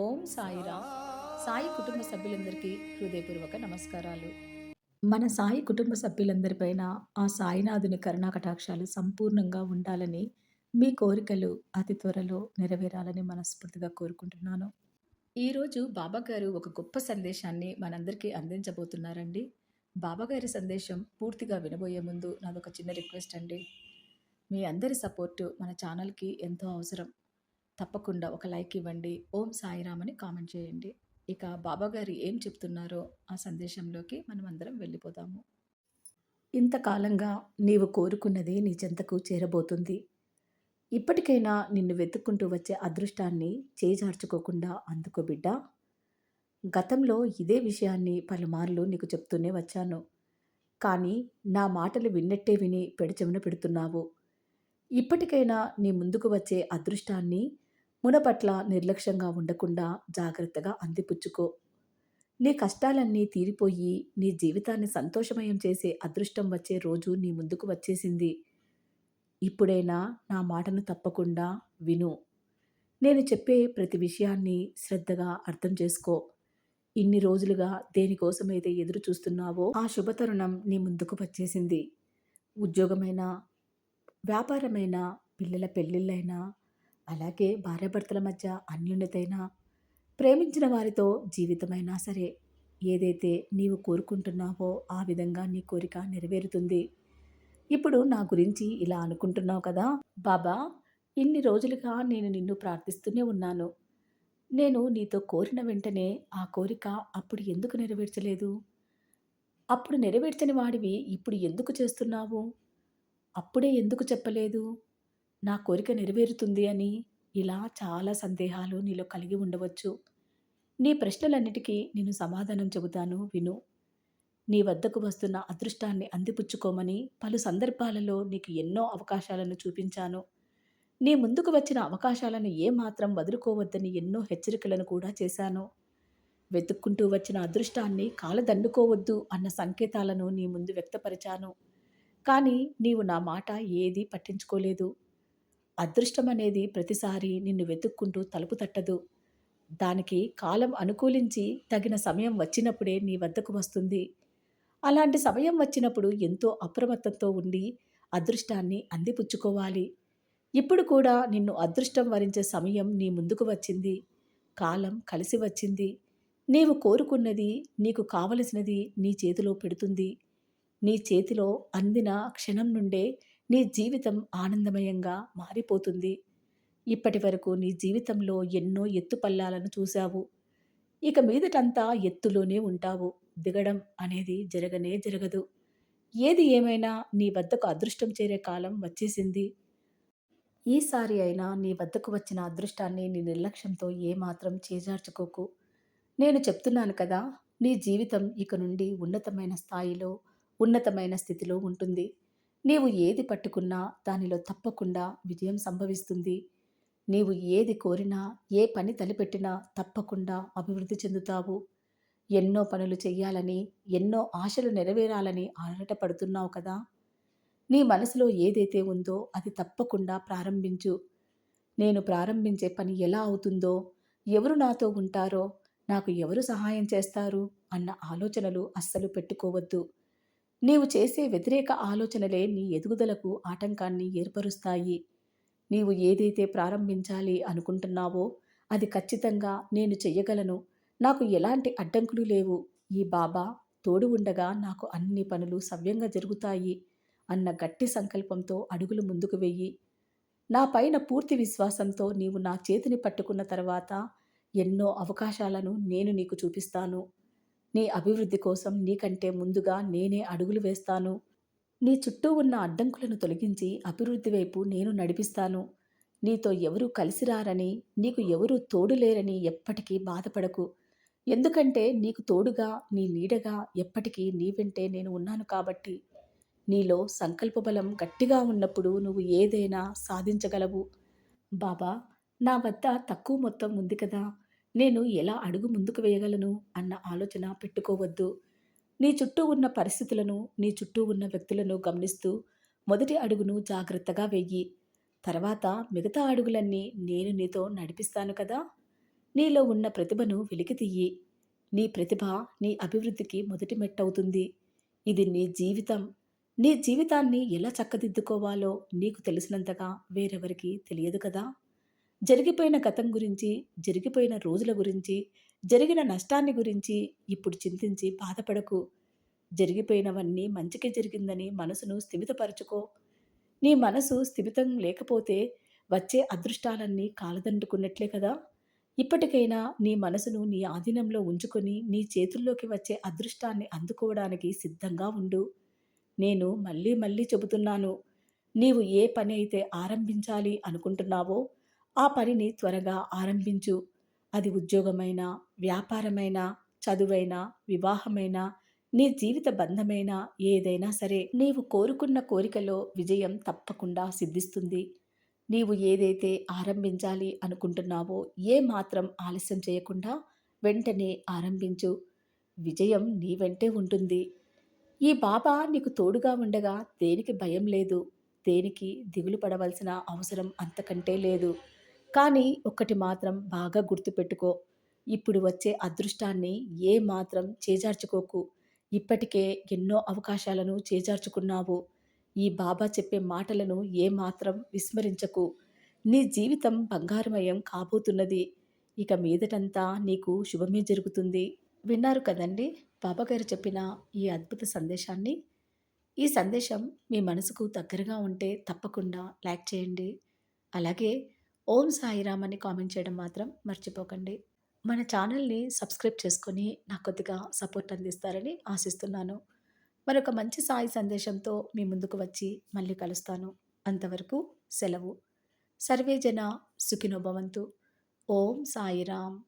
ఓం సాయిరామ్. సాయి కుటుంబ సభ్యులందరికీ హృదయపూర్వక నమస్కారాలు. మన సాయి కుటుంబ సభ్యులందరిపైన ఆ సాయినాథుని కరుణా కటాక్షాలు సంపూర్ణంగా ఉండాలని, మీ కోరికలు అతి త్వరలో నెరవేరాలని మనస్ఫూర్తిగా కోరుకుంటున్నాను. ఈరోజు బాబాగారు ఒక గొప్ప సందేశాన్ని మనందరికీ అందించబోతున్నారండి. బాబాగారి సందేశం పూర్తిగా వినబోయే ముందు నాదొక చిన్న రిక్వెస్ట్ అండి. మీ అందరి సపోర్టు మన ఛానల్‌కి ఎంతో అవసరం. తప్పకుండా ఒక లైక్ ఇవ్వండి. ఓం సాయిరామ్ అని కామెంట్ చేయండి. ఇక బాబాగారు ఏం చెప్తున్నారో ఆ సందేశంలోకి మనమందరం వెళ్ళిపోదాము. ఇంతకాలంగా నీవు కోరుకున్నది నీ చెంతకు చేరబోతుంది. ఇప్పటికైనా నిన్ను వెతుక్కుంటూ వచ్చే అదృష్టాన్ని చేజార్చుకోకుండా అందుకో బిడ్డా. గతంలో ఇదే విషయాన్ని పలుమార్లు నీకు చెప్తూనే వచ్చాను. కానీ నా మాటలు విన్నట్టే విని పెడచెవిన పెడుతున్నావు. ఇప్పటికైనా నీ ముందుకు వచ్చే అదృష్టాన్ని మునపట్ల నిర్లక్ష్యంగా ఉండకుండా జాగ్రత్తగా అందిపుచ్చుకో. నీ కష్టాలన్నీ తీరిపోయి నీ జీవితాన్ని సంతోషమయం చేసే అదృష్టం వచ్చే రోజు నీ ముందుకు వచ్చేసింది. ఇప్పుడైనా నా మాటను తప్పకుండా విను. నేను చెప్పే ప్రతి విషయాన్ని శ్రద్ధగా అర్థం చేసుకో. ఇన్ని రోజులుగా దేనికోసమైతే ఎదురు చూస్తున్నావో ఆ శుభతరుణం నీ ముందుకు వచ్చేసింది. ఉద్యోగమైనా, వ్యాపారమైనా, పిల్లల పెళ్ళిళ్ళైనా, అలాగే భార్యాభర్తల మధ్య అన్యోన్యతైనా, ప్రేమించిన వారితో జీవితమైనా సరే, ఏదైతే నీవు కోరుకుంటున్నావో ఆ విధంగా నీ కోరిక నెరవేరుతుంది. ఇప్పుడు నా గురించి ఇలా అనుకుంటున్నావు కదా బాబా, ఇన్ని రోజులుగా నేను నిన్ను ప్రార్థిస్తూనే ఉన్నాను. నేను నీతో కోరిన వెంటనే ఆ కోరిక అప్పుడు ఎందుకు నెరవేర్చలేదు? అప్పుడు నెరవేర్చని వాడివి ఇప్పుడు ఎందుకు చేస్తున్నావు? అప్పుడే ఎందుకు చెప్పలేదు నా కోరిక నెరవేరుతుంది అని? ఇలా చాలా సందేహాలు నీలో కలిగి ఉండవచ్చు. నీ ప్రశ్నలన్నిటికీ నేను సమాధానం చెబుతాను విను. నీ వద్దకు వస్తున్న అదృష్టాన్ని అందిపుచ్చుకోమని పలు సందర్భాలలో నీకు ఎన్నో అవకాశాలను చూపించాను. నీ ముందుకు వచ్చిన అవకాశాలను ఏమాత్రం వదులుకోవద్దని ఎన్నో హెచ్చరికలను కూడా చేశాను. వెతుక్కుంటూ వచ్చిన అదృష్టాన్ని కాలదండుకోవద్దు అన్న సంకేతాలను నీ ముందు వ్యక్తపరిచాను. కానీ నీవు నా మాట ఏదీ పట్టించుకోలేదు. అదృష్టం అనేది ప్రతిసారి నిన్ను వెతుక్కుంటూ తలుపు తట్టదు. దానికి కాలం అనుకూలించి తగిన సమయం వచ్చినప్పుడే నీ వద్దకు వస్తుంది. అలాంటి సమయం వచ్చినప్పుడు ఎంతో అప్రమత్తంతో ఉండి అదృష్టాన్ని అందిపుచ్చుకోవాలి. ఇప్పుడు కూడా నిన్ను అదృష్టం వరించే సమయం నీ ముందుకు వచ్చింది. కాలం కలిసి వచ్చింది. నీవు కోరుకున్నది, నీకు కావలసినది నీ చేతిలో పెడుతుంది. నీ చేతిలో అందిన క్షణం నుండే నీ జీవితం ఆనందమయంగా మారిపోతుంది. ఇప్పటి వరకు నీ జీవితంలో ఎన్నో ఎత్తుపల్లాలను చూశావు. ఇక మీదటంతా ఎత్తులోనే ఉంటావు. దిగడం అనేది జరగనే జరగదు. ఏది ఏమైనా నీ వద్దకు అదృష్టం చేరే కాలం వచ్చేసింది. ఈసారి అయినా నీ వద్దకు వచ్చిన అదృష్టాన్ని నీ నిర్లక్ష్యంతో ఏమాత్రం చేజార్చుకోకు. నేను చెప్తున్నాను కదా, నీ జీవితం ఇక నుండి ఉన్నతమైన స్థాయిలో, ఉన్నతమైన స్థితిలో ఉంటుంది. నీవు ఏది పట్టుకున్నా దానిలో తప్పకుండా విజయం సంభవిస్తుంది. నీవు ఏది కోరినా, ఏ పని తలపెట్టినా తప్పకుండా అభివృద్ధి చెందుతావు. ఎన్నో పనులు చెయ్యాలని, ఎన్నో ఆశలు నెరవేరాలని ఆరాటపడుతున్నావు కదా. నీ మనసులో ఏదైతే ఉందో అది తప్పకుండా ప్రారంభించు. నేను ప్రారంభించే పని ఎలా అవుతుందో, ఎవరు నాతో ఉంటారో, నాకు ఎవరు సహాయం చేస్తారు అన్న ఆలోచనలు అస్సలు పెట్టుకోవద్దు. నీవు చేసే వ్యతిరేక ఆలోచనలే నీ ఎదుగుదలకు ఆటంకాన్ని ఏర్పరుస్తాయి. నీవు ఏదైతే ప్రారంభించాలి అనుకుంటున్నావో అది ఖచ్చితంగా నేను చెయ్యగలను, నాకు ఎలాంటి అడ్డంకులు లేవు, ఈ బాబా తోడు ఉండగా నాకు అన్ని పనులు సవ్యంగా జరుగుతాయి అన్న గట్టి సంకల్పంతో అడుగులు ముందుకు వెయ్యి. నా పైన పూర్తి విశ్వాసంతో నీవు నా చేతిని పట్టుకున్న తర్వాత ఎన్నో అవకాశాలను నేను నీకు చూపిస్తాను. నీ అభివృద్ధి కోసం నీకంటే ముందుగా నేనే అడుగులు వేస్తాను. నీ చుట్టూ ఉన్న అడ్డంకులను తొలగించి అభివృద్ధి వైపు నేను నడిపిస్తాను. నీతో ఎవరూ కలిసి రారని, నీకు ఎవరూ తోడు లేరని ఎప్పటికీ బాధపడకు. ఎందుకంటే నీకు తోడుగా, నీ నీడగా ఎప్పటికీ నీ వెంటే నేను ఉన్నాను కాబట్టి. నీలో సంకల్ప బలం గట్టిగా ఉన్నప్పుడు నువ్వు ఏదైనా సాధించగలవు. బాబా, నా వద్ద తక్కువ మొత్తం ఉంది కదా, నేను ఎలా అడుగు ముందుకు వేయగలను అన్న ఆలోచన పెట్టుకోవద్దు. నీ చుట్టూ ఉన్న పరిస్థితులను, నీ చుట్టూ ఉన్న వ్యక్తులను గమనిస్తూ మొదటి అడుగును జాగ్రత్తగా వెయ్యి. తర్వాత మిగతా అడుగులన్నీ నేను నీతో నడిపిస్తాను కదా. నీలో ఉన్న ప్రతిభను వెలికితీయి. నీ ప్రతిభ నీ అభివృద్ధికి మొదటి మెట్టవుతుంది. ఇది నీ జీవితం. నీ జీవితాన్ని ఎలా చక్కదిద్దుకోవాలో నీకు తెలిసినంతగా వేరెవరికీ తెలియదు కదా! జరిగిపోయిన గతం గురించి, జరిగిపోయిన రోజుల గురించి, జరిగిన నష్టాన్ని గురించి ఇప్పుడు చింతించి బాధపడకు. జరిగిపోయినవన్నీ మంచికే జరిగిందని మనసును స్థిమితపరచుకో. నీ మనసు స్థిమితం లేకపోతే వచ్చే అదృష్టాలన్నీ కాలదండుకున్నట్లే కదా! ఇప్పటికైనా నీ మనసును నీ ఆధీనంలో ఉంచుకొని, నీ చేతుల్లోకి వచ్చే అదృష్టాన్ని అందుకోవడానికి సిద్ధంగా ఉండు. నేను మళ్ళీ మళ్ళీ చెబుతున్నాను. నీవు ఏ పని అయితే ఆరంభించాలి అనుకుంటున్నావో, ఆ పనిని త్వరగా ఆరంభించు. అది ఉద్యోగమైనా, వ్యాపారమైనా, చదువైనా, వివాహమైనా, నీ జీవిత బంధమైనా ఏదైనా సరే, నీవు కోరుకున్న కోరికలో విజయం తప్పకుండా సిద్ధిస్తుంది. నీవు ఏదైతే ఆరంభించాలి అనుకుంటున్నావో, ఏ మాత్రం ఆలస్యం చేయకుండా వెంటనే ఆరంభించు. విజయం నీ వెంటే ఉంటుంది. ఈ బాబా నీకు తోడుగా ఉండగా దేనికి భయం లేదు. దేనికి దిగులు పడవలసిన అవసరం అంతకంటే లేదు. కానీ ఒక్కటి మాత్రం బాగా గుర్తుపెట్టుకో. ఇప్పుడు వచ్చే అదృష్టాన్ని ఏ మాత్రం చేజార్చుకోకు. ఇప్పటికే ఎన్నో అవకాశాలను చేజార్చుకున్నావు. ఈ బాబా చెప్పే మాటలను ఏ మాత్రం విస్మరించకు. నీ జీవితం బంగారుమయం కాబోతున్నది. ఇక మీదటంతా నీకు శుభమే జరుగుతుంది. విన్నారు కదండీ! బాబాగారు చెప్పిన ఈ అద్భుత సందేశాన్ని. ఈ సందేశం మీ మనసుకు దగ్గరగా ఉంటే తప్పకుండా లైక్ చేయండి. అలాగే ఓం సాయిరామ్ అని కామెంట్ చేయడం మాత్రం మర్చిపోకండి. మన ఛానల్‌ని సబ్స్క్రైబ్ చేసుకొని నాకు కొద్దిగా సపోర్ట్ అందిస్తారని ఆశిస్తున్నాను. మరొక మంచి సాయి సందేశంతో మీ ముందుకు వచ్చి మళ్ళీ కలుస్తాను. అంతవరకు సెలవు. సర్వే జన సుఖినో భవంతు. ఓం సాయిరామ్.